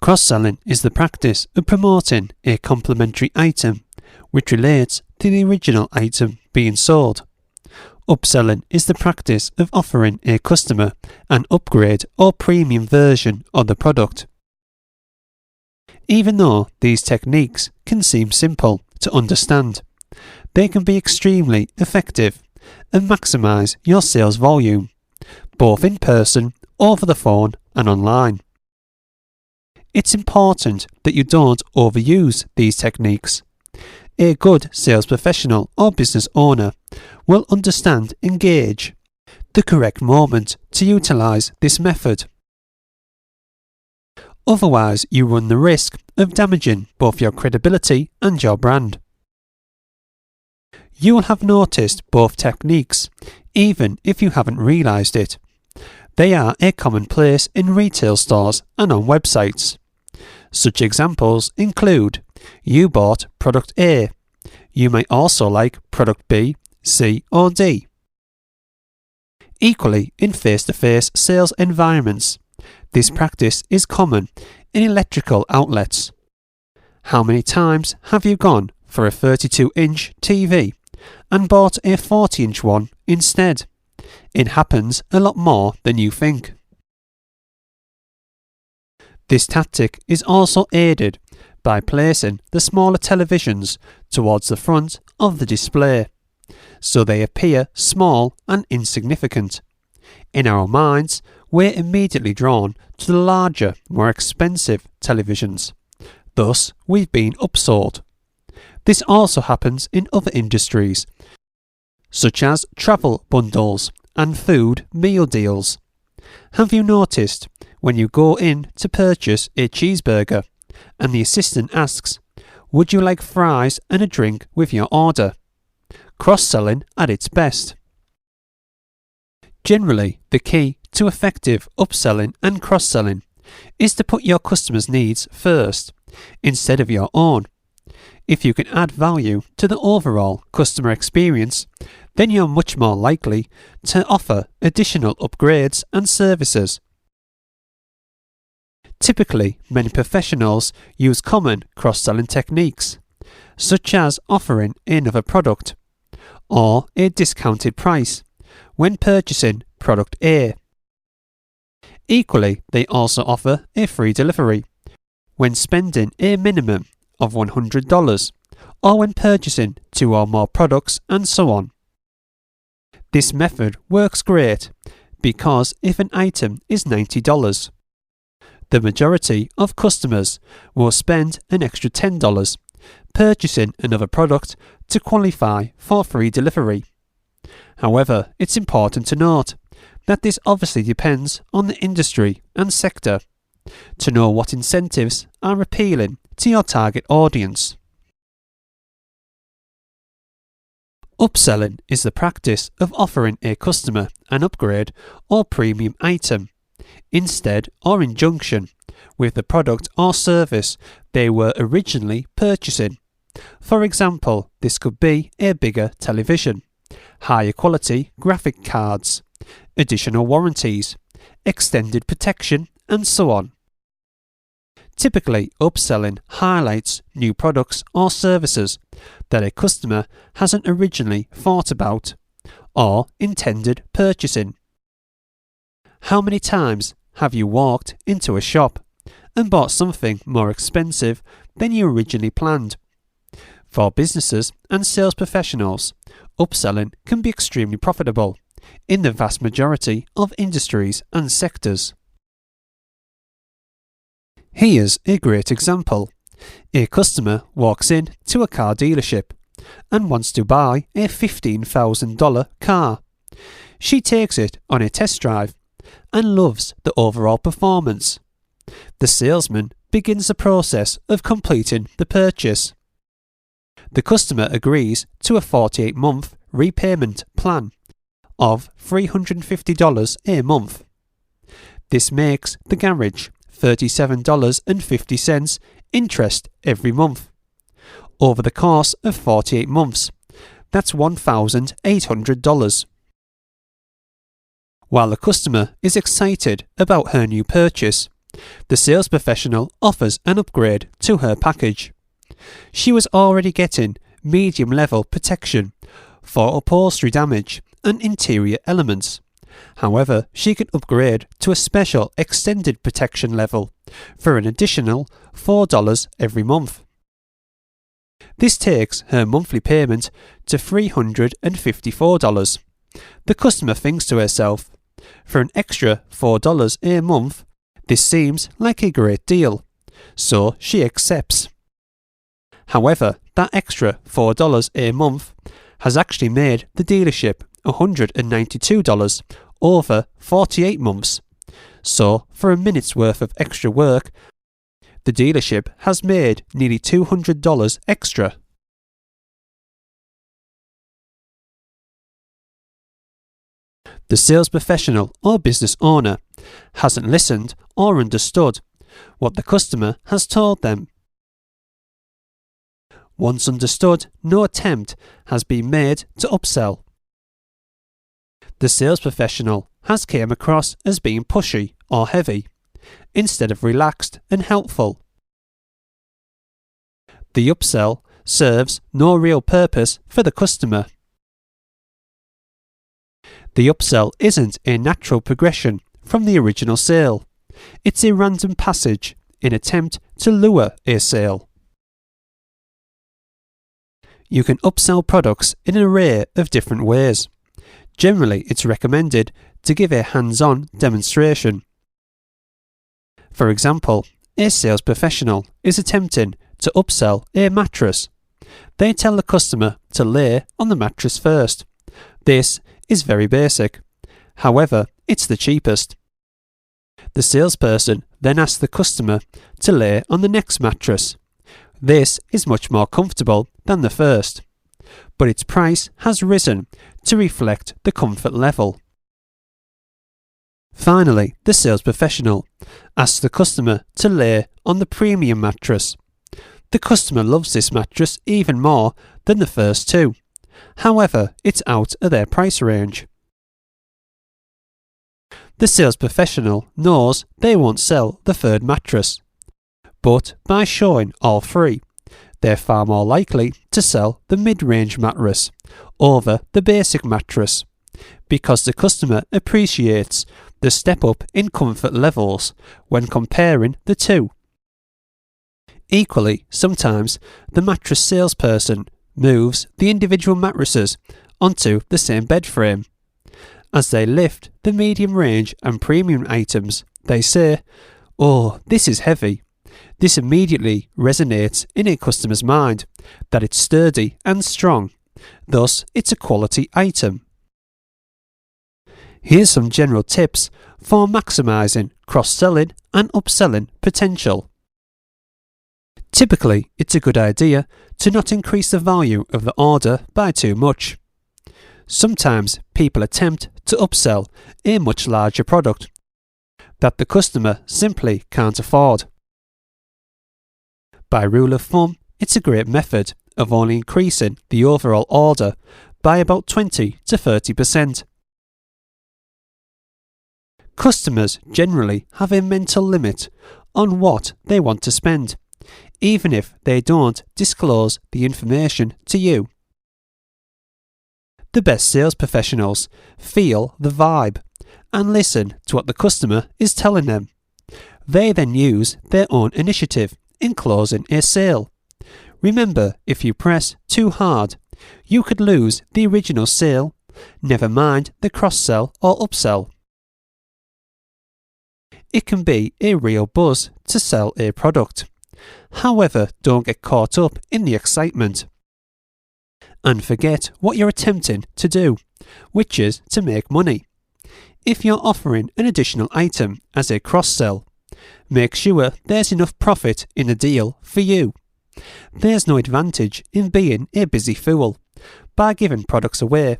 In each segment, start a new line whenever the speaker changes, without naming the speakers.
Cross-selling is the practice of promoting a complementary item which relates to the original item being sold. Upselling is the practice of offering a customer an upgrade or premium version of the product. Even though these techniques can seem simple to understand, they can be extremely effective and maximise your sales volume, both in person, over the phone and online. It's important that you don't overuse these techniques. A good sales professional or business owner will understand and gauge the correct moment to utilise this method. Otherwise, you run the risk of damaging both your credibility and your brand. You will have noticed both techniques, even if you haven't realised it. They are a commonplace in retail stores and on websites. Such examples include: you bought product A. You may also like product B, C or D. Equally, in face-to-face sales environments, this practice is common in electrical outlets. How many times have you gone for a 32-inch TV and bought a 40-inch one instead? It happens a lot more than you think. This tactic is also aided by placing the smaller televisions towards the front of the display, so they appear small and insignificant. In our minds, we're immediately drawn to the larger, more expensive televisions. Thus, we've been upsold. This also happens in other industries, such as travel bundles and food meal deals. Have you noticed when you go in to purchase a cheeseburger and the assistant asks, "Would you like fries and a drink with your order?" Cross-selling at its best. Generally, the key to effective upselling and cross-selling is to put your customers' needs first, instead of your own. If you can add value to the overall customer experience, then you're much more likely to offer additional upgrades and services. Typically, many professionals use common cross-selling techniques, such as offering another product or a discounted price when purchasing product A. Equally, they also offer a free delivery when spending a minimum of $100 or when purchasing 2 or more products, and so on. This method works great because if an item is $90, the majority of customers will spend an extra $10 purchasing another product to qualify for free delivery. However, it's important to note that this obviously depends on the industry and sector to know what incentives are appealing to your target audience. Upselling is the practice of offering a customer an upgrade or premium item, instead or in junction with the product or service they were originally purchasing. For example, this could be a bigger television, higher quality graphic cards, additional warranties, extended protection, and so on. Typically, upselling highlights new products or services that a customer hasn't originally thought about or intended purchasing. How many times have you walked into a shop and bought something more expensive than you originally planned? For businesses and sales professionals, upselling can be extremely profitable in the vast majority of industries and sectors. Here's a great example. A customer walks in to a car dealership and wants to buy a $15,000 car. She takes it on a test drive and loves the overall performance. The salesman begins the process of completing the purchase. The customer agrees to a 48-month repayment plan of $350 a month. This makes the garage $37.50 interest every month. Over the course of 48 months, that's $1,800. While the customer is excited about her new purchase, The sales professional offers an upgrade to her package. She was already getting medium level protection for upholstery damage and interior elements. However, she can upgrade to a special extended protection level for an additional $4 every month. This takes her monthly payment to $354. The customer thinks to herself, for an extra $4 a month, this seems like a great deal, so she accepts. However, that extra $4 a month has actually made the dealership $192 over 48 months. So, for a minute's worth of extra work, the dealership has made nearly $200 extra. The sales professional or business owner hasn't listened or understood what the customer has told them. Once understood, no attempt has been made to upsell. The sales professional has came across as being pushy or heavy, instead of relaxed and helpful. The upsell serves no real purpose for the customer. The upsell isn't a natural progression from the original sale. It's a random passage in attempt to lure a sale. You can upsell products in an array of different ways. Generally, it's recommended to give a hands-on demonstration. For example, a sales professional is attempting to upsell a mattress. They tell the customer to lay on the mattress first. This is very basic. However, it's the cheapest. The salesperson then asks the customer to lay on the next mattress. This is much more comfortable than the first, but its price has risen to reflect the comfort level. Finally, the sales professional asks the customer to lay on the premium mattress. The customer loves this mattress even more than the first two. However, it's out of their price range. The sales professional knows they won't sell the third mattress, but by showing all three, they're far more likely to sell the mid-range mattress over the basic mattress, because the customer appreciates the step up in comfort levels when comparing the two. Equally, sometimes the mattress salesperson moves the individual mattresses onto the same bed frame. As they lift the medium range and premium items, they say, "Oh, this is heavy." This immediately resonates in a customer's mind that it's sturdy and strong, thus it's a quality item. Here's some general tips for maximising cross-selling and upselling potential. Typically, it's a good idea to not increase the value of the order by too much. Sometimes people attempt to upsell a much larger product that the customer simply can't afford. By rule of thumb, it's a great method of only increasing the overall order by about 20 to 30%. Customers generally have a mental limit on what they want to spend, even if they don't disclose the information to you. The best sales professionals feel the vibe and listen to what the customer is telling them. They then use their own initiative in closing a sale. Remember, if you press too hard, you could lose the original sale, never mind the cross-sell or upsell. It can be a real buzz to sell a product. However, don't get caught up in the excitement and forget what you're attempting to do, which is to make money. If you're offering an additional item as a cross-sell, make sure there's enough profit in the deal for you. There's no advantage in being a busy fool by giving products away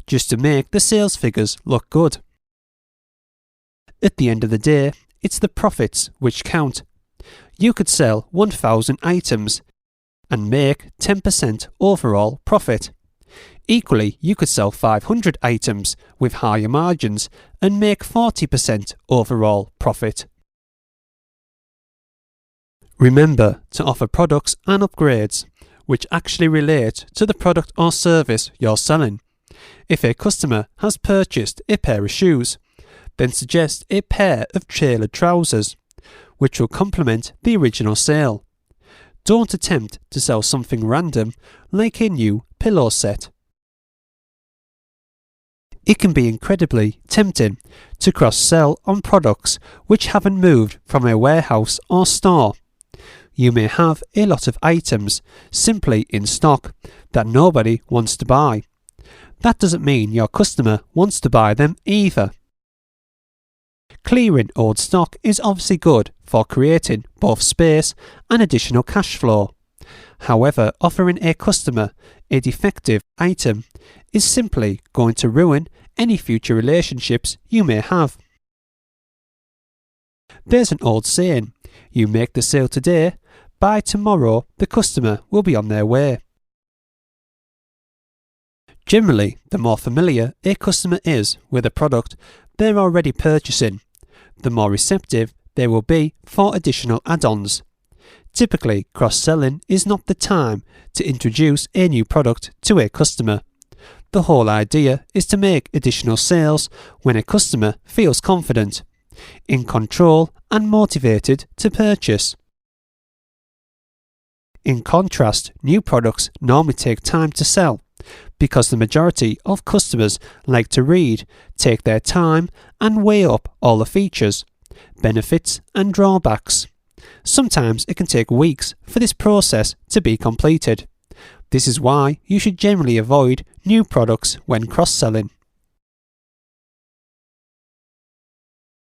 just to make the sales figures look good. At the end of the day, it's the profits which count. You could sell 1,000 items and make 10% overall profit. Equally, you could sell 500 items with higher margins and make 40% overall profit. Remember to offer products and upgrades which actually relate to the product or service you're selling. If a customer has purchased a pair of shoes, then suggest a pair of tailored trousers, which will complement the original sale. Don't attempt to sell something random like a new pillow set. It can be incredibly tempting to cross-sell on products which haven't moved from a warehouse or store. You may have a lot of items simply in stock that nobody wants to buy. That doesn't mean your customer wants to buy them either. Clearing old stock is obviously good for creating both space and additional cash flow. However, offering a customer a defective item is simply going to ruin any future relationships you may have. There's an old saying, you make the sale today, by tomorrow the customer will be on their way. Generally, the more familiar a customer is with a product they're already purchasing, the more receptive they will be for additional add-ons. Typically, cross-selling is not the time to introduce a new product to a customer. The whole idea is to make additional sales when a customer feels confident, in control and motivated to purchase. In contrast, new products normally take time to sell because the majority of customers like to read, take their time and weigh up all the features, benefits and drawbacks. Sometimes it can take weeks for this process to be completed. This is why you should generally avoid new products when cross-selling.